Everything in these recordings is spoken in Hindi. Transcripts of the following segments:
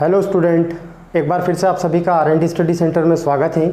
हेलो स्टूडेंट, एक बार फिर से आप सभी का R&D स्टडी सेंटर में स्वागत है।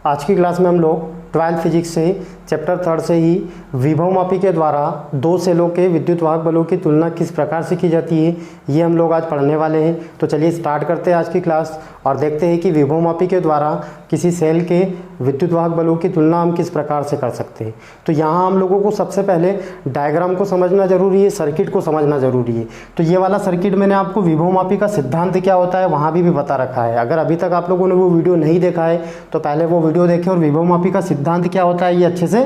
आज की क्लास में हम लोग 12th फिजिक्स से चैप्टर 3 से ही विभवमापी के द्वारा दो सेलों के विद्युत वाहक बलों की तुलना किस प्रकार से की जाती है ये हम लोग आज पढ़ने वाले हैं। तो चलिए स्टार्ट करते हैं आज की क्लास और देखते हैं कि विभवमापी के द्वारा किसी सेल के विद्युत वाहक बलों की तुलना हम किस प्रकार से कर सकते हैं। तो यहाँ हम लोगों को सबसे पहले डायग्राम को समझना जरूरी है, सर्किट को समझना जरूरी है। तो ये वाला सर्किट मैंने आपको विभवमापी का सिद्धांत क्या होता है वहाँ भी बता रखा है। अगर अभी तक आप लोगों ने वो वीडियो नहीं देखा है तो पहले वो वीडियो देखें और विभवमापी का सिद्धांत क्या होता है ये अच्छे से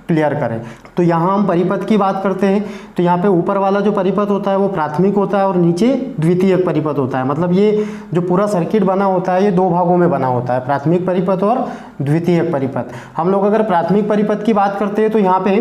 क्लियर करें। तो यहाँ हम परिपथ की बात करते हैं। तो यहाँ पे ऊपर वाला जो परिपथ होता है वो प्राथमिक होता है और नीचे द्वितीयक परिपथ होता है। मतलब ये जो पूरा सर्किट बना होता है ये दो भागों में बना होता है, प्राथमिक परिपथ और द्वितीयक परिपथ। हम लोग अगर प्राथमिक परिपथ की बात करते हैं तो यहाँ पे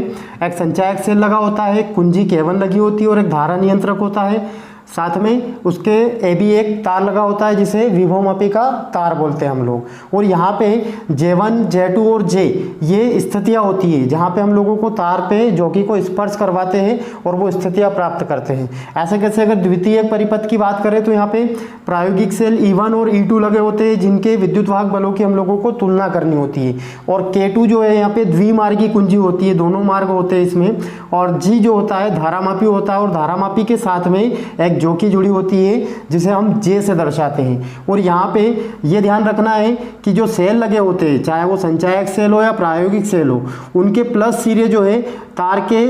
एक संचायक सेल लगा होता है, कुंजी K1 लगी होती है और एक धारा नियंत्रक होता है। साथ में उसके AB एक तार लगा होता है जिसे विभवमापी का तार बोलते हैं हम लोग। और यहाँ पे J1, J2 और J ये स्थितियाँ होती है जहाँ पे हम लोगों को तार पे जॉकी को स्पर्श करवाते हैं और वो स्थितियाँ प्राप्त करते हैं। ऐसे कैसे अगर द्वितीयक परिपथ की बात करें तो यहाँ पे प्रायोगिक सेल E1 और E2 लगे होते हैं जिनके विद्युत वाहक बलों की हम लोगों को तुलना करनी होती है। और K2 जो है यहाँ पे द्विमार्गी कुंजी होती है, दोनों मार्ग होते हैं इसमें। और G जो होता है धारामापी होता है और धारामापी के साथ में एक जॉकी जुड़ी होती है जिसे हम J से दर्शाते हैं। और यहाँ पे ये ध्यान रखना है कि जो सेल लगे होते हैं चाहे वो संचायक सेल हो या प्रायोगिक सेल हो, उनके प्लस सिरे जो है तार के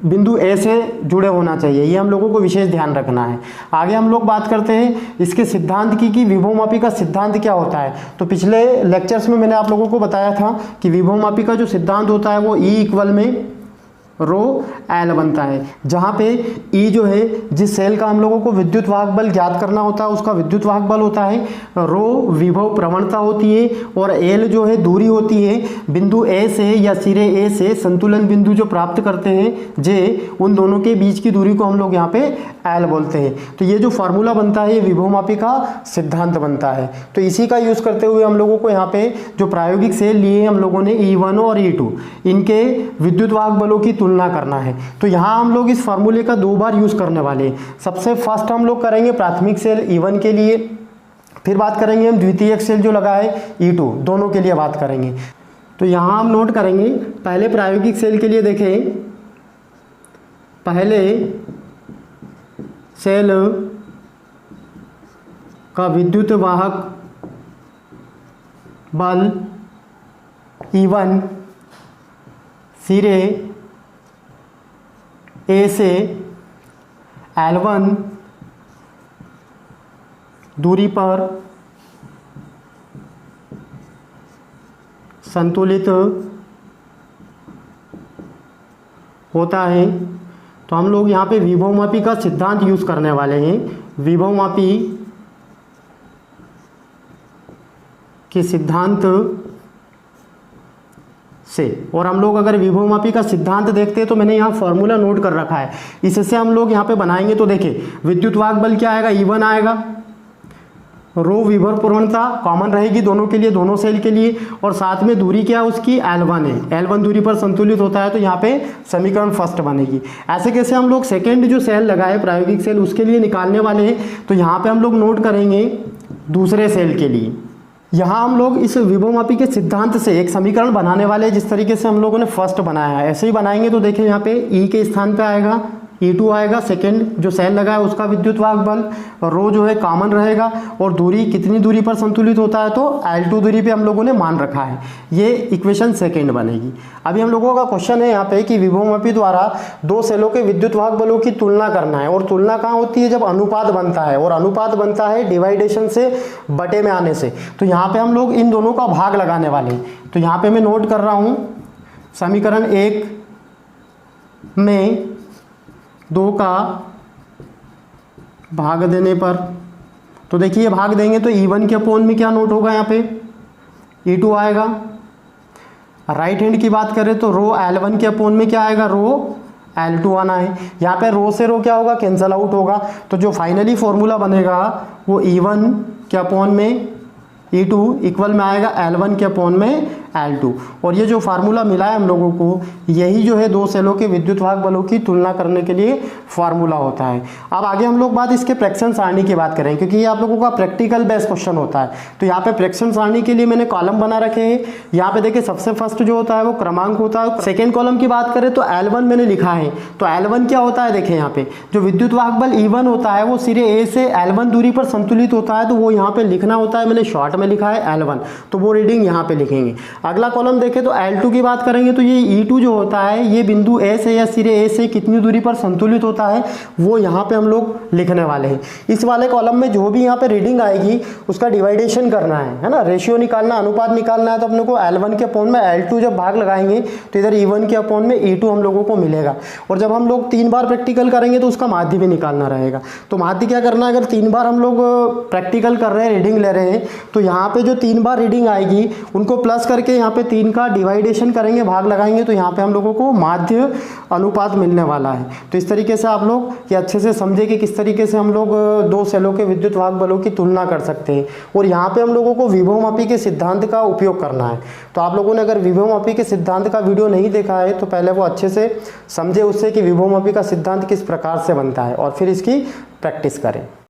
बिंदु A से जुड़े होना चाहिए। ये हम लोगों को विशेष ध्यान रखना है। आगे हम लोग बात करते हैं इसके सिद्धांत की कि विभवमापी का सिद्धांत क्या होता है। तो पिछले लेक्चर्स में मैंने आप लोगों को बताया था कि विभवमापी का जो सिद्धांत होता है वो E इक्वल में रो एल बनता है, जहाँ पे E जो है जिस सेल का हम लोगों को विद्युत वाहक बल ज्ञात करना होता है उसका विद्युत वाहक बल होता है, रो विभव प्रवणता होती है और एल जो है दूरी होती है बिंदु A से या सिरे A से संतुलन बिंदु जो प्राप्त करते हैं जे, उन दोनों के बीच की दूरी को हम लोग यहाँ पे एल बोलते हैं। तो ये जो फार्मूला बनता है ये विभवमापी का सिद्धांत बनता है। तो इसी का यूज़ करते हुए हम लोगों को यहाँ पे जो प्रायोगिक सेल लिए हम लोगों ने E1 और E2 इनके विद्युत वाहक बलों की तुलना करना है। तो यहाँ हम लोग इस फार्मूले का दो बार यूज़ करने वाले हैं। सबसे फर्स्ट हम लोग करेंगे प्राथमिक सेल E1 के लिए, फिर बात करेंगे हम द्वितीयक सेल जो लगा है E2, दोनों के लिए बात करेंगे। तो यहाँ हम नोट करेंगे पहले प्रायोगिक सेल के लिए देखें, पहले सेल का विद्युत वाहक बल E1 सिरे A से L1 दूरी पर संतुलित होता है। तो हम लोग यहाँ पे विभवमापी का सिद्धांत यूज़ करने वाले हैं। विभवमापी के सिद्धांत से, और हम लोग अगर विभवमापी का सिद्धांत देखते हैं तो मैंने यहाँ फॉर्मूला नोट कर रखा है, इससे हम लोग यहाँ पे बनाएंगे। तो देखिए विद्युत वाहक बल क्या आएगा, E1 आएगा, रो विभव प्रवणता कॉमन रहेगी दोनों के लिए, दोनों सेल के लिए, और साथ में दूरी क्या है उसकी L1 है, L1 दूरी पर संतुलित होता है। तो यहाँ पे समीकरण फर्स्ट बनेगी। ऐसे कैसे हम लोग सेकेंड जो सेल लगाए प्रायोगिक सेल उसके लिए निकालने वाले हैं। तो यहाँ पे हम लोग नोट करेंगे दूसरे सेल के लिए। यहाँ हम लोग इस विभवमापी के सिद्धांत से एक समीकरण बनाने वाले हैं जिस तरीके से हम लोगों ने फर्स्ट बनाया है, ऐसे ही बनाएंगे। तो देखें यहाँ पे E के स्थान पे आएगा E2 आएगा, सेकेंड जो सेल लगा है उसका विद्युत वाहक बल, रो जो है कॉमन रहेगा और दूरी कितनी दूरी पर संतुलित होता है तो L2 दूरी पे हम लोगों ने मान रखा है। ये इक्वेशन सेकेंड बनेगी। अभी हम लोगों का क्वेश्चन है यहाँ पे कि विभवमापी द्वारा दो सेलों के विद्युत वाहक बलों की तुलना करना है। और तुलना कहाँ होती है, जब अनुपात बनता है, और अनुपात बनता है डिवाइडेशन से, बटे में आने से। तो यहाँ पे हम लोग इन दोनों का भाग लगाने वाले हैं। तो यहाँ पे मैं नोट कर रहा हूँ समीकरण 1 में 2 का भाग देने पर, तो देखिए भाग देंगे तो E1 के अपोन में क्या नोट होगा, यहाँ पे E2 आएगा। राइट हैंड की बात करें तो रो L1 के अपोन में क्या आएगा, रो L2 आना है। यहाँ पे रो से रो क्या होगा, कैंसल आउट होगा। तो जो फाइनली फॉर्मूला बनेगा वो E1 के अपोन में E2 इक्वल में आएगा L1 के अपोन में L2। और ये जो फार्मूला मिला है हम लोगों को, यही जो है दो सेलों के विद्युत वाहक बलों की तुलना करने के लिए फार्मूला होता है। अब आगे हम लोग बात इसके प्रेक्षण सारणी की बात करें, क्योंकि ये आप लोगों का प्रैक्टिकल बेस्ड क्वेश्चन होता है। तो यहाँ पे प्रेक्षण सारणी के लिए मैंने कॉलम बना रखे हैं। यहाँ पे देखिए सबसे फर्स्ट जो होता है वो क्रमांक होता है। सेकेंड कॉलम की बात करें तो L1 मैंने लिखा है। तो L1 क्या होता है, देखिए यहाँ पे जो विद्युत वाहक बल E1 होता है वो सिरे A से L1 दूरी पर संतुलित होता है, तो वो यहाँ पे लिखना होता है। मैंने शॉर्ट में लिखा है L1, तो वो रीडिंग यहाँ पे लिखेंगे। अगला कॉलम देखें तो L2 की बात करेंगे तो ये E2 जो होता है ये बिंदु A से या सिरे A से कितनी दूरी पर संतुलित होता है वो यहाँ पे हम लोग लिखने वाले हैं। इस वाले कॉलम में जो भी यहाँ पे रीडिंग आएगी उसका डिवाइडेशन करना है ना, रेशियो निकालना, अनुपात निकालना है। तो अपने को L1 के अपोन में L2 जब भाग लगाएंगे तो इधर E1 के अपोन में E2 हम लोगों को मिलेगा। और जब हम लोग 3 बार प्रैक्टिकल करेंगे तो उसका माध्य भी निकालना रहेगा। तो माध्य क्या करना है, अगर 3 बार हम लोग प्रैक्टिकल कर रहे हैं, रीडिंग ले रहे हैं, तो यहाँ पे जो 3 बार रीडिंग आएगी उनको प्लस करके यहाँ पे 3 का डिवाइडेशन करेंगे, भाग लगाएंगे, तो यहाँ पे हम लोगों को माध्य अनुपात मिलने वाला है। तो इस तरीके से आप लोग ये अच्छे से समझे कि किस तरीके से हम लोग दो सेलों के विद्युत वाहक बलों की तुलना कर सकते हैं। और यहाँ पे हम लोगों को विभवमापी के सिद्धांत का उपयोग करना है। तो आप लोगों ने अगर विभवमापी के सिद्धांत का वीडियो नहीं देखा है तो पहले वो अच्छे से समझे उससे कि विभवमापी का सिद्धांत किस प्रकार से बनता है और फिर इसकी प्रैक्टिस करें।